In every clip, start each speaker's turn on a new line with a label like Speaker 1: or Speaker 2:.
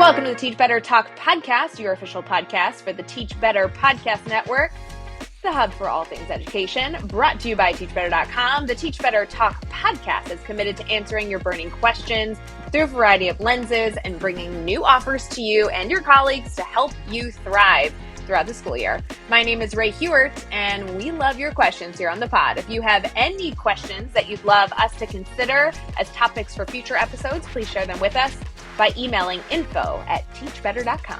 Speaker 1: Welcome to the Teach Better Talk podcast, your official podcast for the Teach Better Podcast Network, the hub for all things education, brought to you by teachbetter.com. The Teach Better Talk podcast is committed to answering your burning questions through a variety of lenses and bringing new offers to you and your colleagues to help you thrive throughout the school year. My name is Ray Hewart, and we love your questions here on the pod. If you have any questions that you'd love us to consider as topics for future episodes, please share them with us by emailing info@teachbetter.com.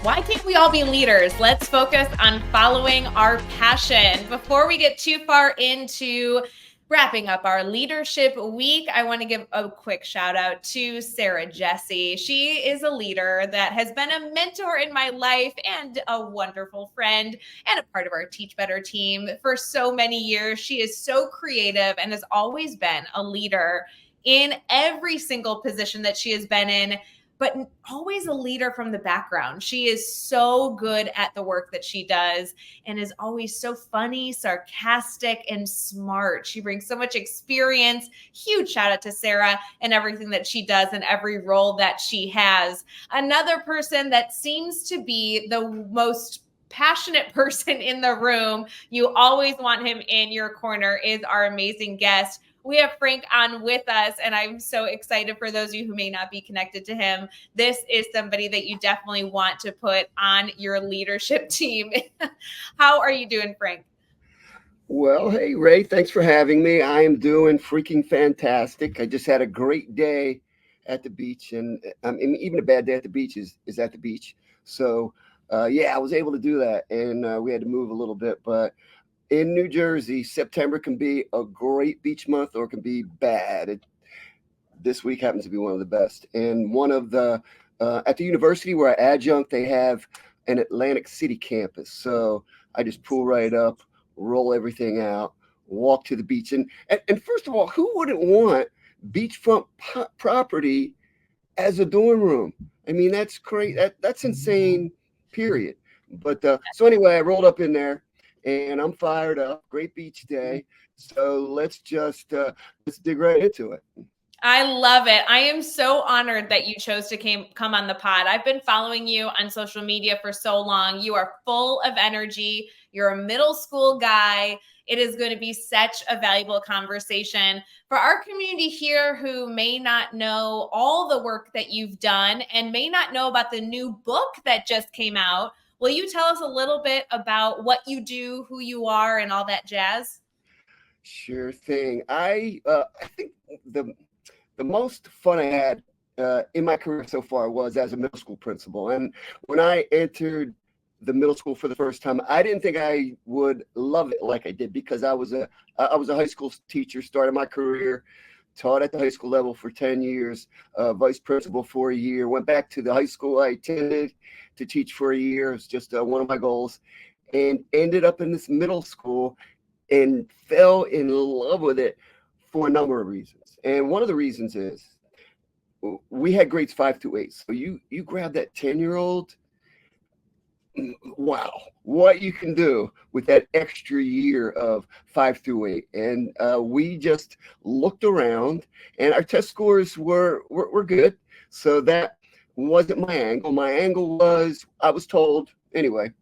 Speaker 2: Why can't we all be leaders? Let's focus on following our passion. Before we get too far into wrapping up our leadership week, I want to give a quick shout out to Sarah Jesse. She is a leader that has been a mentor in my life and a wonderful friend and a part of our Teach Better team for so many years. She is so creative and has always been a leader in every single position that she has been in, but always a leader from the background. She is so good at the work that she does and is always so funny, sarcastic, and smart. She brings so much experience. Huge shout out to Sarah and everything that she does and every role that she has. Another person that seems to be the most passionate person in the room, you always want him in your corner, is our amazing guest. We have Frank on with us, and I'm so excited for those of you who may not be connected to him. This is somebody that you definitely want to put on your leadership team. How are you doing, Frank?
Speaker 3: Well, hey, Ray, thanks for having me. I am doing freaking fantastic. I just had a great day at the beach, and even a bad day at the beach is at the beach. So, I was able to do that, and we had to move a little bit, but in New Jersey, September can be a great beach month or it can be bad. This week happens to be one of the best. And one of the, at the university where I adjunct, they have an Atlantic City campus. So I just pull right up, roll everything out, walk to the beach. And first of all, who wouldn't want beachfront property as a dorm room? I mean, that's crazy. That's insane, period. But so anyway, I rolled up in there. And I'm fired up. Great beach day. So let's dig right into it.
Speaker 2: I love it. I am so honored that you chose to come on the pod. I've been following you on social media for so long. You are full of energy. You're a middle school guy. It is going to be such a valuable conversation for our community here who may not know all the work that you've done and may not know about the new book that just came out. Will you tell us a little bit about what you do, who you are, and all that jazz?
Speaker 3: Sure thing. I think the most fun I had in my career so far was as a middle school principal. And when I entered the middle school for the first time, I didn't think I would love it like I did because I was a high school teacher, started my career, taught at the high school level for 10 years, vice principal for a year, went back to the high school I attended to teach for a year. It was just one of my goals, and ended up in this middle school and fell in love with it for a number of reasons. And one of the reasons is we had grades 5 through 8. So you grab that 10-year-old, wow, what you can do with that extra year of 5 through 8. And we just looked around and our test scores were good. So that wasn't my angle. My angle was, I was told anyway,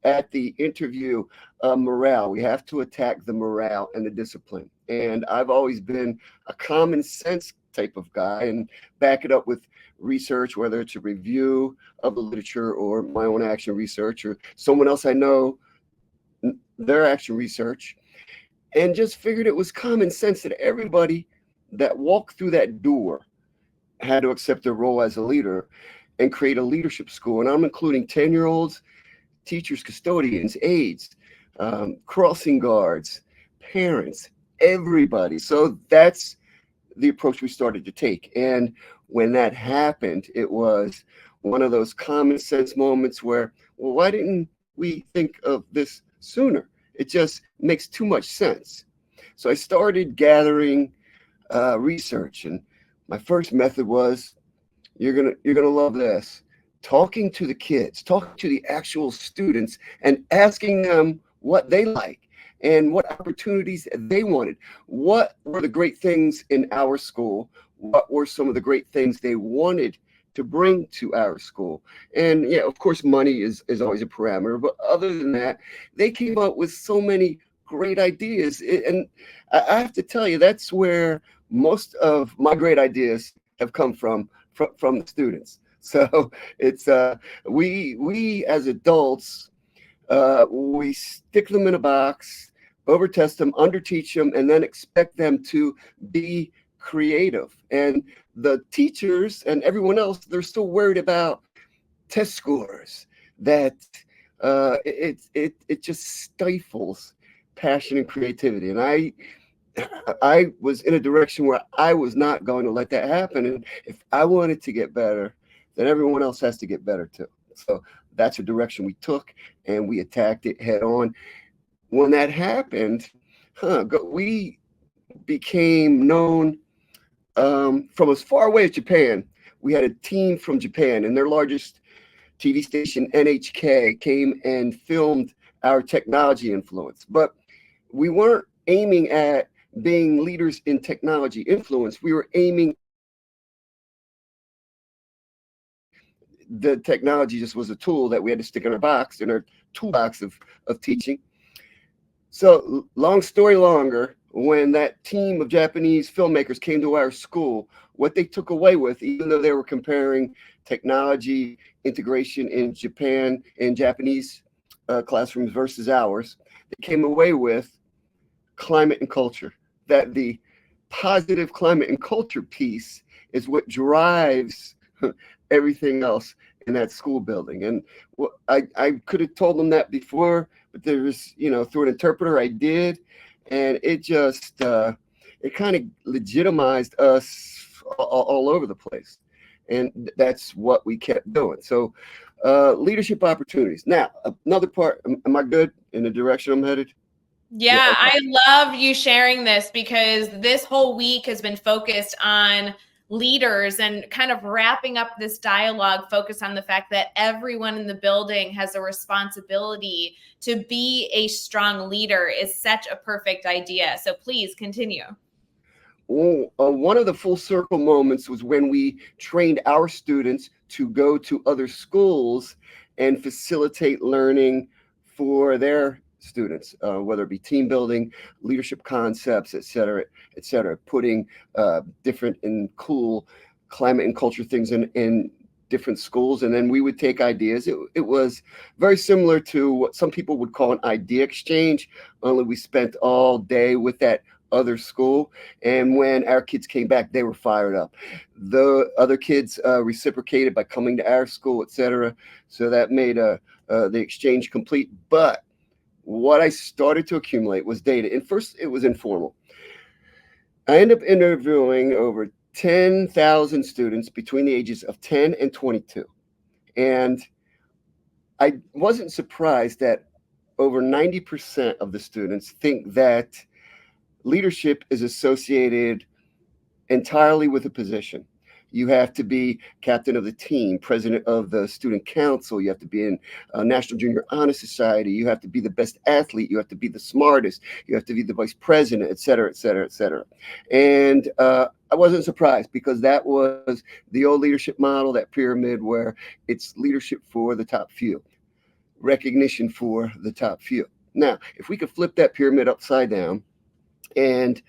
Speaker 3: at the interview, morale. We have to attack the morale and the discipline. And I've always been a common sense type of guy and back it up with research, whether it's a review of the literature or my own action research or someone else I know, their action research, and just figured it was common sense that everybody that walked through that door had to accept their role as a leader and create a leadership school. And I'm including 10-year-olds, teachers, custodians, aides, crossing guards, parents, everybody. So that's the approach we started to take. And when that happened, it was one of those common sense moments where, well, why didn't we think of this sooner? It just makes too much sense. So I started gathering research, and my first method was, you're gonna love this, talking to the kids, talking to the actual students and asking them what they like and what opportunities they wanted. What were the great things in our school? what were some of the great things they wanted to bring to our school. And yeah, of course, money is always a parameter, but other than that, they came up with so many great ideas. And I have to tell you, that's where most of my great ideas have come from the students. So it's we as adults, we stick them in a box, over test them, under teach them, and then expect them to be creative. And the teachers and everyone else, they're still worried about test scores. That it just stifles passion and creativity. And I was in a direction where I was not going to let that happen. And if I wanted to get better, then everyone else has to get better too. So that's a direction we took, and we attacked it head on. When that happened, we became known from as far away as Japan. We had a team from Japan, and their largest TV station, NHK, came and filmed our technology influence. But we weren't aiming at being leaders in technology influence. We were aiming, the technology just was a tool that we had to stick in our box, in our toolbox of teaching. So long story longer, when that team of Japanese filmmakers came to our school, what they took away with, even though they were comparing technology integration in Japan and Japanese classrooms versus ours, they came away with climate and culture. That the positive climate and culture piece is what drives everything else in that school building. And I could have told them that before, but there was, through an interpreter, I did. And it just, it kind of legitimized us all over the place. And that's what we kept doing. So leadership opportunities. Now, another part, am I good in the direction I'm headed?
Speaker 2: Yeah,
Speaker 3: okay.
Speaker 2: I love you sharing this, because this whole week has been focused on leaders and kind of wrapping up this dialogue focused on the fact that everyone in the building has a responsibility to be a strong leader is such a perfect idea. So please continue.
Speaker 3: One of the full circle moments was when we trained our students to go to other schools and facilitate learning for their students, whether it be team building, leadership concepts, et cetera, putting different and cool climate and culture things in different schools. And then we would take ideas. It was very similar to what some people would call an idea exchange, only we spent all day with that other school. And when our kids came back, they were fired up. The other kids reciprocated by coming to our school, et cetera. So that made the exchange complete. But what I started to accumulate was data. And first, it was informal. I ended up interviewing over 10,000 students between the ages of 10 and 22. And I wasn't surprised that over 90% of the students think that leadership is associated entirely with a position. You have to be captain of the team, president of the student council. You have to be in National Junior Honor Society. You have to be the best athlete. You have to be the smartest. You have to be the vice president, et cetera, et cetera, et cetera. And I wasn't surprised, because that was the old leadership model, that pyramid where it's leadership for the top few, recognition for the top few. Now, if we could flip that pyramid upside down and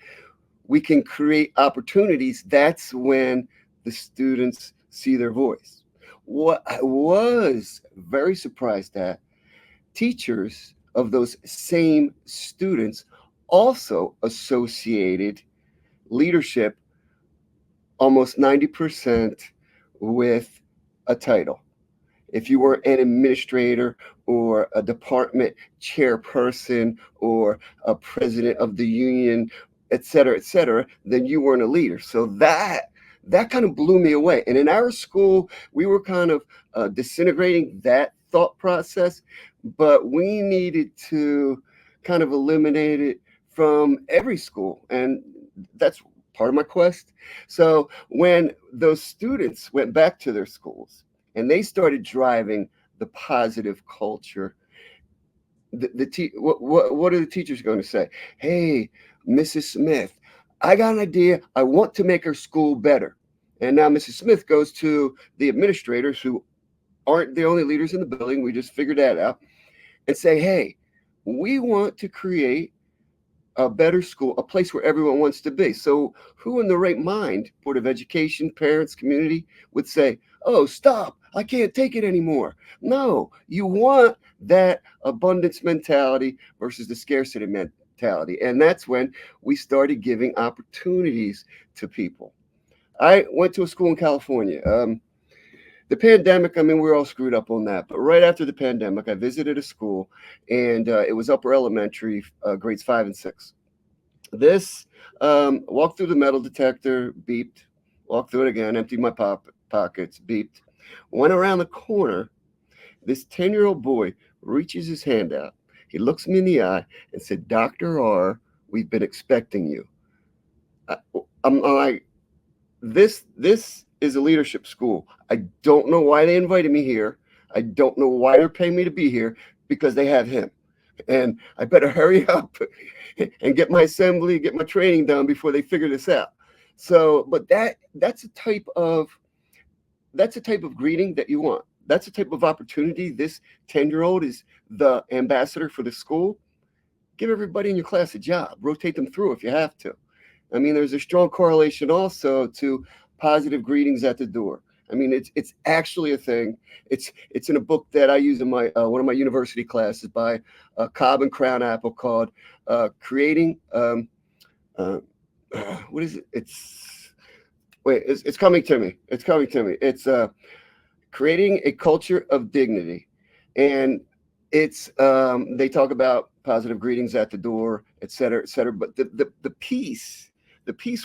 Speaker 3: we can create opportunities, that's when the students see their voice. What I was very surprised at, teachers of those same students also associated leadership almost 90% with a title. If you were an administrator or a department chairperson or a president of the union, et cetera, then you weren't a leader. So that kind of blew me away. And in our school, we were kind of disintegrating that thought process, but we needed to kind of eliminate it from every school. And that's part of my quest. So when those students went back to their schools and they started driving the positive culture, what are the teachers going to say? Hey, Mrs. Smith, I got an idea. I want to make our school better. And now Mrs. Smith goes to the administrators, who aren't the only leaders in the building. We just figured that out, and say, hey, we want to create a better school, a place where everyone wants to be. So who in the right mind, Board of Education, parents, community, would say, oh, stop, I can't take it anymore? No, you want that abundance mentality versus the scarcity mentality. And that's when we started giving opportunities to people. I went to a school in California. The pandemic, I mean, we're all screwed up on that. But right after the pandemic, I visited a school, and it was upper elementary, grades 5 and 6. This walked through the metal detector, beeped, walked through it again, emptied my pockets, beeped, went around the corner. This 10-year-old boy reaches his hand out. He looks me in the eye and said, Dr. R, we've been expecting you. I, I'm like, this is a leadership school. I don't know why they invited me here. I don't know why they're paying me to be here, because they have him. And I better hurry up and get my assembly, get my training done before they figure this out. So, but that's a type of greeting that you want. That's a type of opportunity. This 10-year-old is the ambassador for the school. Give everybody in your class a job. Rotate them through if you have to. I mean, there's a strong correlation also to positive greetings at the door. I mean, it's actually a thing. It's in a book that I use in my one of my university classes by Cobb and Crown Apple, called "Creating." What is it? It's coming to me. It's coming to me. It's creating a culture of dignity, and it's they talk about positive greetings at the door, et cetera, et cetera. But the piece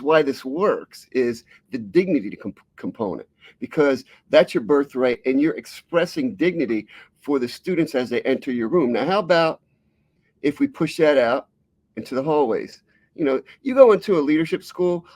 Speaker 3: why this works is the dignity component, because that's your birthright, and you're expressing dignity for the students as they enter your room. Now, how about if we push that out into the hallways? You know, you go into a leadership school,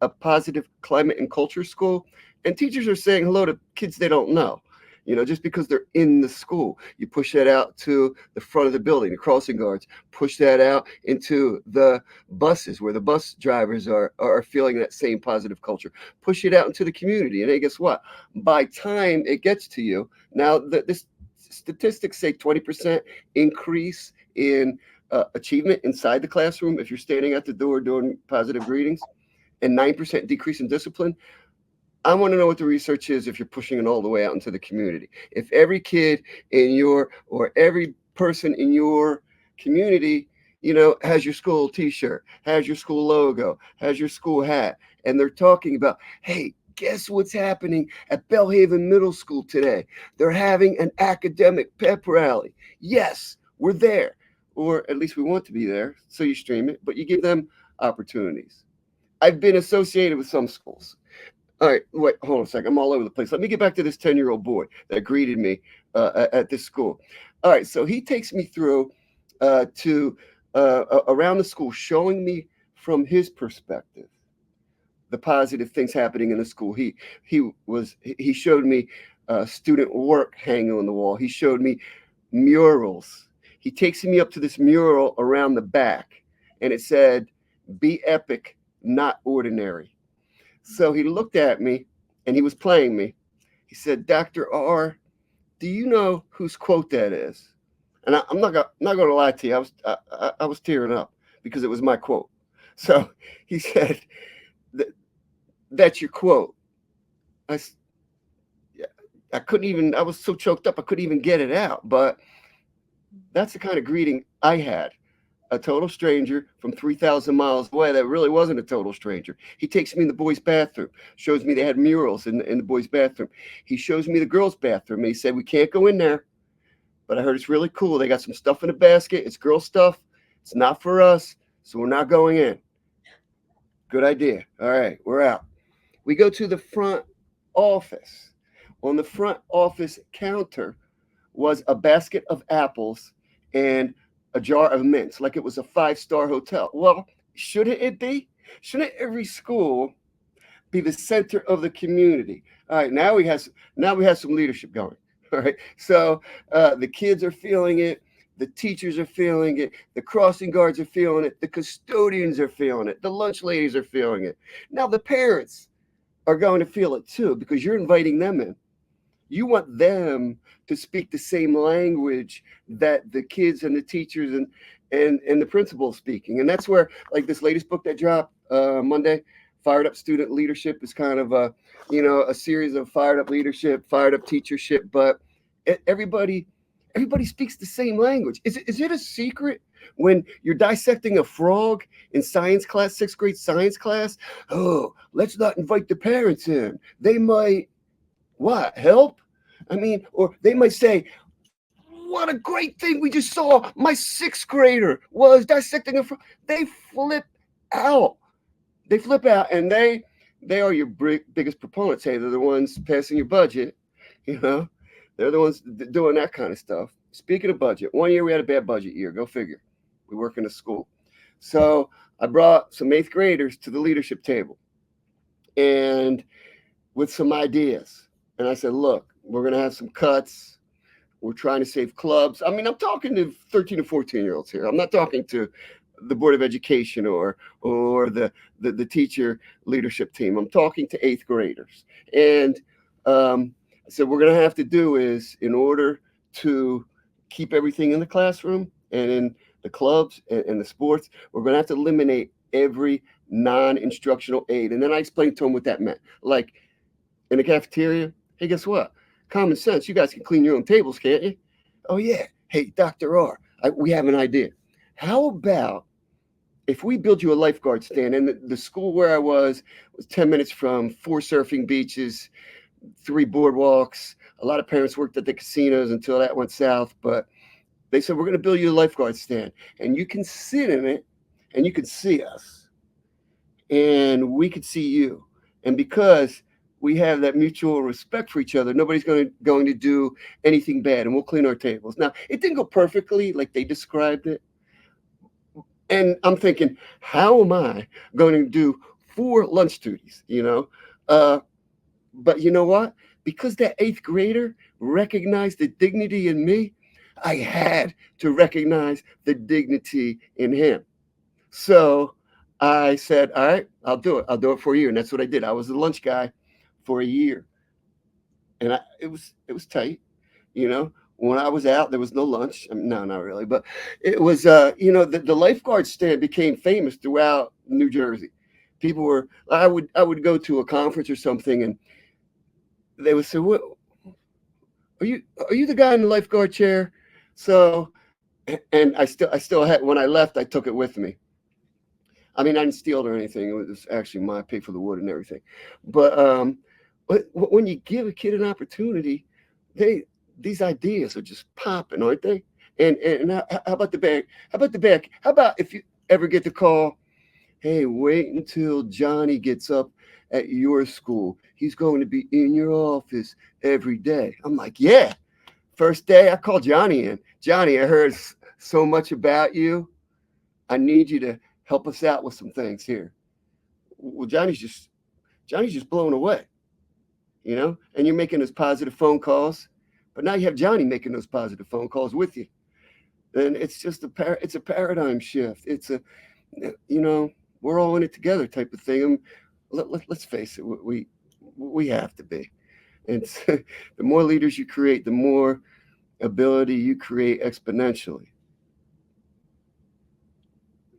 Speaker 3: a positive climate and culture school, and teachers are saying hello to kids they don't know. You know, just because they're in the school, you push that out to the front of the building, the crossing guards, push that out into the buses where the bus drivers are feeling that same positive culture, push it out into the community. And then guess what? By time it gets to you, now this statistics say 20% increase in achievement inside the classroom if you're standing at the door doing positive greetings, and 9% decrease in discipline. I want to know what the research is if you're pushing it all the way out into the community. If every kid in your, or every person in your community, you know, has your school t-shirt, has your school logo, has your school hat, and they're talking about, hey, guess what's happening at Bellhaven Middle School today? They're having an academic pep rally. Yes, we're there, or at least we want to be there. So you stream it, but you give them opportunities. I've been associated with some schools. All right, wait, hold on a second. I'm all over the place. Let me get back to this 10-year-old boy that greeted me at this school. All right, so he takes me through to around the school, showing me from his perspective the positive things happening in the school. He showed me student work hanging on the wall. He showed me murals. He takes me up to this mural around the back, and it said, "Be epic, not ordinary." So he looked at me, and he was playing me. He said, Dr. R, do you know whose quote that is? And I'm not going to lie to you. I was tearing up because it was my quote. So he said, that's your quote. I couldn't even, I was so choked up, I couldn't even get it out. But that's the kind of greeting I had. A total stranger from 3,000 miles away that really wasn't a total stranger. He takes me in the boys' bathroom, shows me they had murals in the boys' bathroom. He shows me the girls' bathroom, and he said, we can't go in there, but I heard it's really cool. They got some stuff in a basket. It's girl stuff. It's not for us, so we're not going in. Good idea. All right, we're out. We go to the front office. On the front office counter was a basket of apples and a jar of mints, like it was a 5-star hotel. Well, shouldn't it be? Shouldn't every school be the center of the community? All right, now we have some leadership going. All right, so the kids are feeling it. The teachers are feeling it. The crossing guards are feeling it. The custodians are feeling it. The lunch ladies are feeling it. Now the parents are going to feel it too, because you're inviting them in. You want them to speak the same language that the kids and the teachers and the principal speaking. And that's where, like, this latest book that dropped Monday, Fired Up Student Leadership, is kind of a series of fired up leadership, fired up teachership, but everybody speaks the same language. Is it a secret when you're dissecting a frog in science class, 6th grade science class? Oh, let's not invite the parents in. They might help? I mean, or they might say, what a great thing we just saw. My 6th grader was dissecting a frog. They flip out. And they are your biggest proponents. Hey, they're the ones passing your budget, They're the ones doing that kind of stuff. Speaking of budget, one year we had a bad budget year. Go figure. We work in a school. So I brought some 8th graders to the leadership table and with some ideas. And I said, look, we're going to have some cuts. We're trying to save clubs. I mean, I'm talking to 13 and 14-year-olds here. I'm not talking to the Board of Education or the teacher leadership team. I'm talking to 8th graders. And so what we're going to have to do is, in order to keep everything in the classroom and in the clubs and the sports, we're going to have to eliminate every non-instructional aid. And then I explained to them what that meant. Like in the cafeteria, hey, guess what? Common sense. You guys can clean your own tables, can't you? Oh, yeah. Hey, Dr. R, we have an idea. How about if we build you a lifeguard stand? And the school where I was 10 minutes from 4 surfing beaches, 3 boardwalks. A lot of parents worked at the casinos until that went south, but they said, we're going to build you a lifeguard stand and you can sit in it and you can see us and we could see you. And because we have that mutual respect for each other, nobody's going to do anything bad, and we'll clean our tables. Now, it didn't go perfectly like they described it. And I'm thinking, how am I going to do 4 lunch duties, But you know what? Because that 8th grader recognized the dignity in me, I had to recognize the dignity in him. So I said, all right, I'll do it. I'll do it for you. And that's what I did. I was the lunch guy for a year. And it was tight. When I was out, there was no lunch. No, not really. But it was, the lifeguard stand became famous throughout New Jersey. People were, I would go to a conference or something, and they would say, "What? Are you the guy in the lifeguard chair?" So, and I still had, when I left, I took it with me. I mean, I didn't steal it or anything. It was actually my pay for the wood and everything. But when you give a kid an opportunity, these ideas are just popping, aren't they? And how about the back? How about the back? How about if you ever get the call, hey, wait until Johnny gets up at your school. He's going to be in your office every day. I'm like, yeah. First day, I called Johnny in. Johnny, I heard so much about you. I need you to help us out with some things here. Well, Johnny's just blown away, and you're making those positive phone calls. But now you have Johnny making those positive phone calls with you. And it's just it's a paradigm shift. It's we're all in it together type of thing. Let's face it, we have to be. And the more leaders you create, the more ability you create exponentially.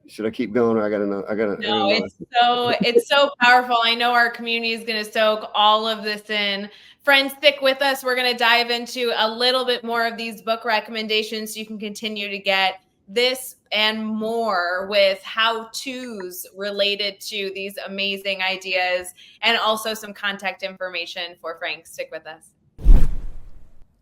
Speaker 3: Should I keep going, or I gotta?
Speaker 2: No, it's so powerful. I know our community is going to soak all of this in. Friends, stick with us. We're going to dive into a little bit more of these book recommendations so you can continue to get this and more with how-tos related to these amazing ideas, and also some contact information for Frank. Stick with us.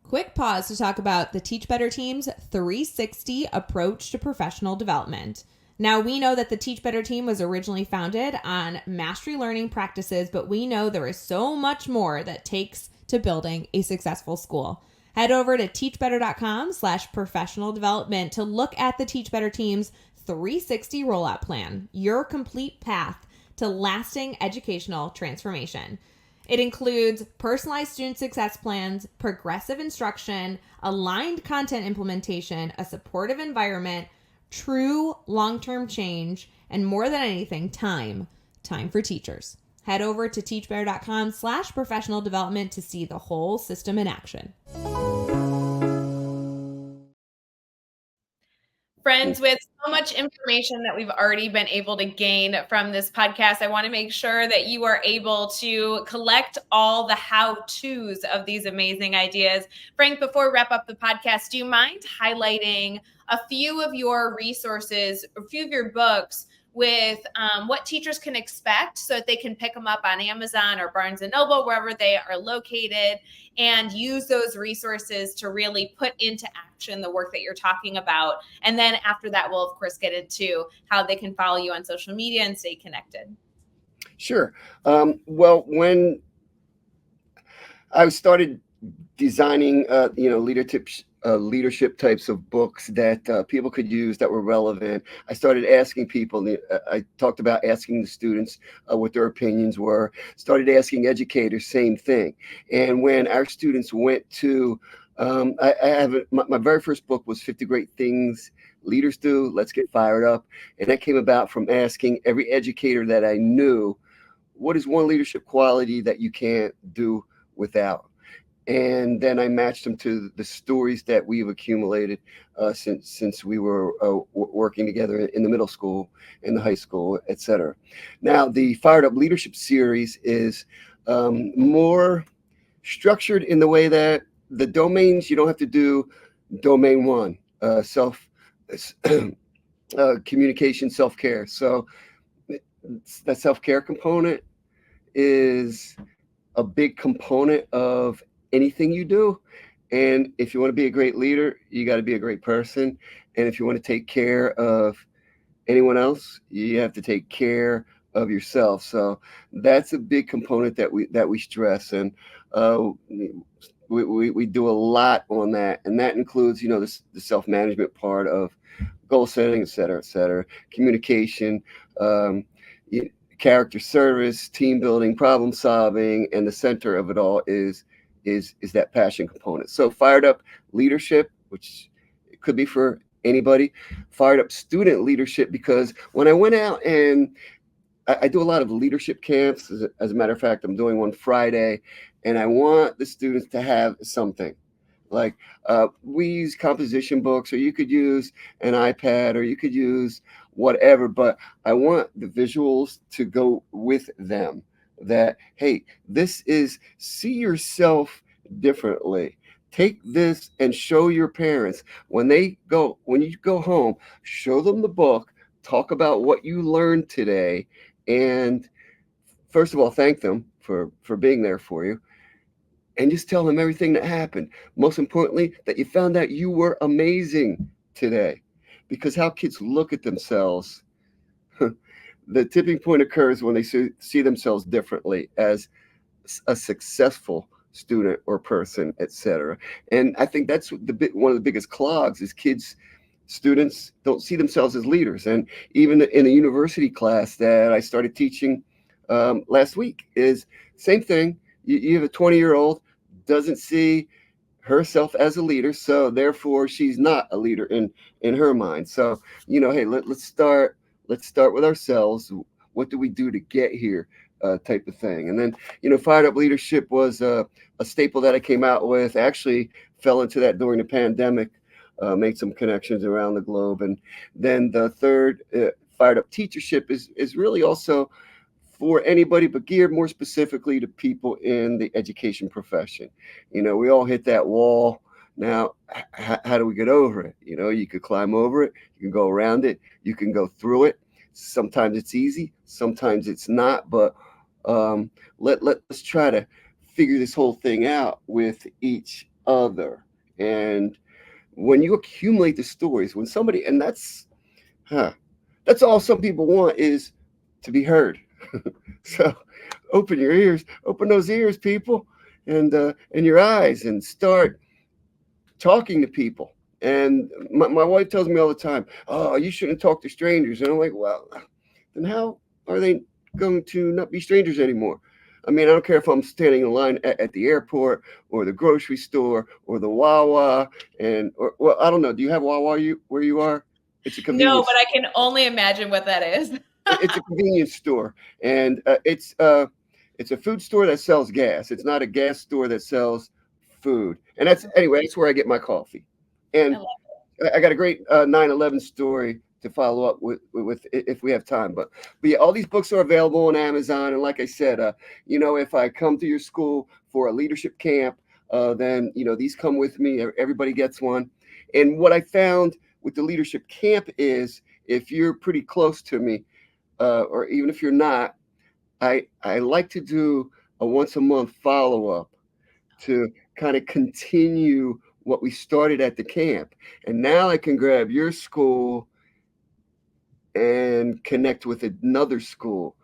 Speaker 4: Quick pause to talk about the Teach Better team's 360 approach to professional development. Now, we know that the Teach Better team was originally founded on mastery learning practices, but we know there is so much more that takes to building a successful school. Head over to teachbetter.com/professional development to look at the Teach Better team's 360 rollout plan, your complete path to lasting educational transformation. It includes personalized student success plans, progressive instruction, aligned content implementation, a supportive environment, true long-term change, and more than anything, time for teachers. Head over to teachbetter.com/professional development to see the whole system in action.
Speaker 2: Friends, with so much information that we've already been able to gain from this podcast, I want to make sure that you are able to collect all the how-tos of these amazing ideas. Frank, before we wrap up the podcast, do you mind highlighting a few of your resources, a few of your books with what teachers can expect so that they can pick them up on Amazon or Barnes & Noble, wherever they are located, and use those resources to really put into action the work that you're talking about? And then after that, we'll, of course, get into how they can follow you on social media and stay connected.
Speaker 3: Sure. Well, when I started designing, leadership types of books that people could use that were relevant, I started asking people. I talked about asking the students what their opinions were. Started asking educators, same thing. And when our students went to, my very first book was 50 Great Things Leaders Do. Let's Get Fired Up. And that came about from asking every educator that I knew, what is one leadership quality that you can't do without? And then I matched them to the stories that we've accumulated since we were working together in the middle school, in the high school, et cetera. Now, the Fired Up Leadership series is more structured in the way that the domains, you don't have to do domain one, communication, self-care. So that self-care component is a big component of anything you do. And if you want to be a great leader, you got to be a great person. And if you want to take care of anyone else, you have to take care of yourself. So that's a big component that we stress. And we do a lot on that. And that includes, the self-management part of goal setting, et cetera, communication, character service, team building, problem solving, and the center of it all is that passion component. So Fired Up Leadership, which it could be for anybody. Fired Up Student Leadership, because when I went out and I do a lot of leadership camps, as a matter of fact, I'm doing one Friday, and I want the students to have something. Like we use composition books, or you could use an iPad, or you could use whatever, but I want the visuals to go with them. That, hey, this is, see yourself differently. Take this and show your parents. When you go home, show them the book, talk about what you learned today, and first of all, thank them for being there for you. And just tell them everything that happened. Most importantly, that you found out you were amazing today. Because how kids look at themselves, the tipping point occurs when they see themselves differently as a successful student or person, et cetera. And I think that's one of the biggest clogs is students don't see themselves as leaders. And even in a university class that I started teaching last week is same thing. You have a 20-year-old doesn't see herself as a leader, so therefore she's not a leader in her mind. So, hey, let's start with ourselves. What do we do to get here, type of thing. And then, Fired Up Leadership was a staple that I came out with. Actually fell into that during the pandemic, made some connections around the globe. And then the third, Fired Up Teachership is really also for anybody, but geared more specifically to people in the education profession. We all hit that wall. Now, how do we get over it? You could climb over it, you can go around it, you can go through it. Sometimes it's easy, sometimes it's not, but let's try to figure this whole thing out with each other. And when you accumulate the stories, when somebody, and that's all some people want, is to be heard. So open those ears, people, and your eyes, and start talking to people. And my wife tells me all the time, oh, you shouldn't talk to strangers. And I'm like, well, then how are they going to not be strangers anymore? I mean, I don't care if I'm standing in line at the airport or the grocery store or the Wawa, well, I don't know. Do you have Wawa where you are? It's a
Speaker 2: No,
Speaker 3: convenience.
Speaker 2: but I can only imagine what that is.
Speaker 3: It's a convenience store, and it's a food store that sells gas. It's not a gas store that sells food. And that's where I get my coffee.
Speaker 2: I
Speaker 3: And
Speaker 2: love
Speaker 3: I got a great 9/11 story to follow up with if we have time. But yeah, all these books are available on Amazon. And like I said, if I come to your school for a leadership camp, then these come with me. Everybody gets one. And what I found with the leadership camp is, if you're pretty close to me, or even if you're not, I like to do a once a month follow up to kind of continue what we started at the camp. And now I can grab your school and connect with another school,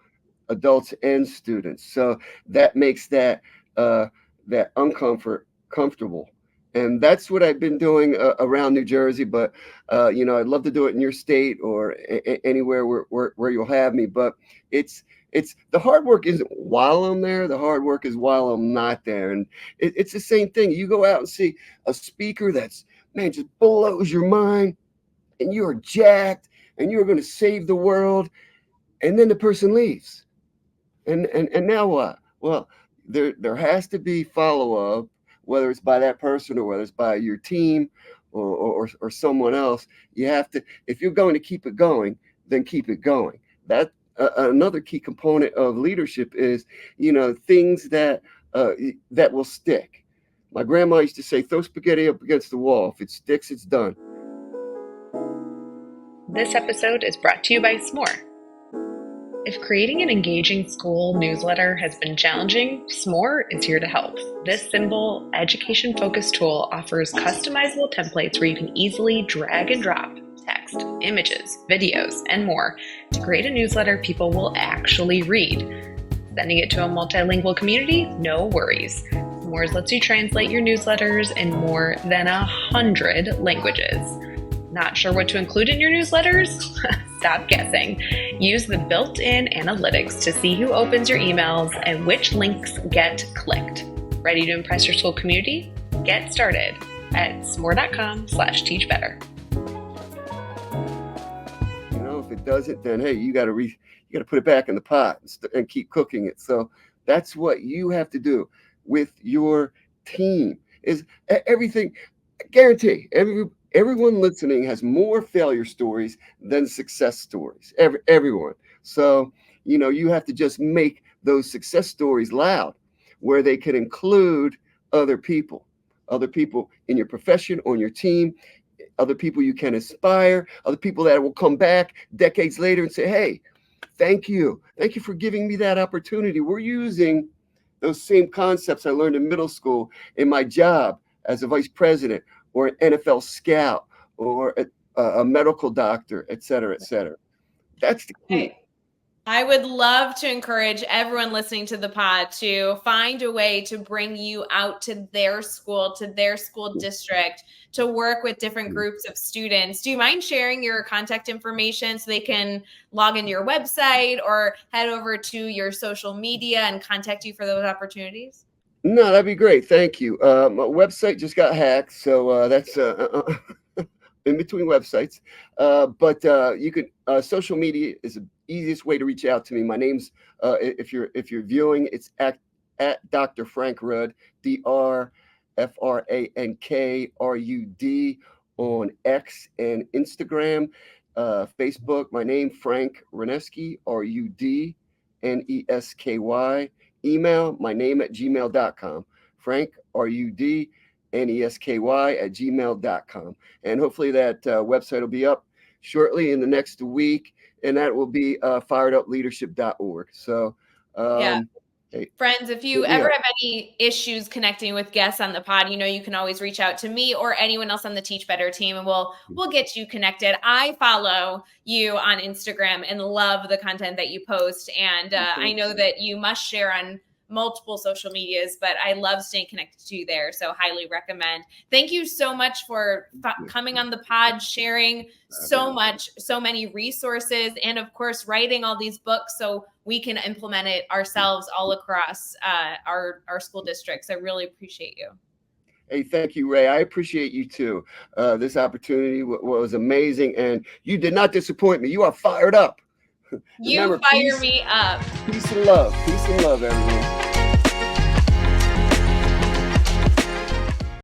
Speaker 3: adults and students. So that makes that that uncomfort comfortable. And that's what I've been doing around New Jersey. But I'd love to do it in your state or anywhere where you'll have me. But it's the hard work isn't while I'm there. The hard work is while I'm not there. And it's the same thing. You go out and see a speaker that's, man, just blows your mind, and you're jacked, and you're going to save the world, and then the person leaves. And now what? Well, there has to be follow up, whether it's by that person or whether it's by your team or someone else. You have to, if you're going to keep it going, then keep it going. That another key component of leadership is, things that will stick. My grandma used to say, throw spaghetti up against the wall. If it sticks, it's done.
Speaker 1: This episode is brought to you by S'more. If creating an engaging school newsletter has been challenging, S'more is here to help. This simple, education-focused tool offers customizable templates where you can easily drag and drop text, images, videos, and more to create a newsletter people will actually read. Sending it to a multilingual community? No worries. S'mores lets you translate your newsletters in more than 100 languages. Not sure what to include in your newsletters? Stop guessing. Use the built-in analytics to see who opens your emails and which links get clicked. Ready to impress your school community? Get started at s'more.com/teachbetter.
Speaker 3: If it doesn't, then hey, you got to put it back in the pot and keep cooking it. So that's what you have to do with your team. Is everything? I guarantee everyone listening has more failure stories than success stories. Everyone. So, you have to just make those success stories loud, where they can include other people in your profession, on your team, other people you can inspire, other people that will come back decades later and say, hey, thank you for giving me that opportunity. We're using those same concepts I learned in middle school in my job as a vice president, or an NFL scout, or a medical doctor, et cetera, et cetera. That's the key.
Speaker 2: I would love to encourage everyone listening to the pod to find a way to bring you out to their school district, to work with different groups of students. Do you mind sharing your contact information so they can log into your website or head over to your social media and contact you for those opportunities?
Speaker 3: No, that'd be great. Thank you. My website just got hacked, so that's in between websites. But you can social media is the easiest way to reach out to me. My name's if you're viewing, it's at Dr. Frank Rudd, DrFrankRud on X and Instagram, Facebook. My name, Frank Rudnesky, RUDNESKY. Email, my name at gmail.com. Frank, RUDNESKY at gmail.com. And hopefully that website will be up shortly in the next week, and that will be firedupleadership.org. So, hey,
Speaker 2: friends, if you ever have any issues connecting with guests on the pod, you can always reach out to me or anyone else on the Teach Better team, and we'll get you connected. I follow you on Instagram and love the content that you post. And I know that you must share on multiple social medias, but I love staying connected to you there. So highly recommend. Thank you so much for coming on the pod, sharing so many resources, and of course, writing all these books so we can implement it ourselves all across our school districts. I really appreciate you.
Speaker 3: Hey, thank you, Ray. I appreciate you too. This opportunity was amazing, and you did not disappoint me. You are fired up.
Speaker 2: You fire me up.
Speaker 3: Peace and love. Peace and love, everyone.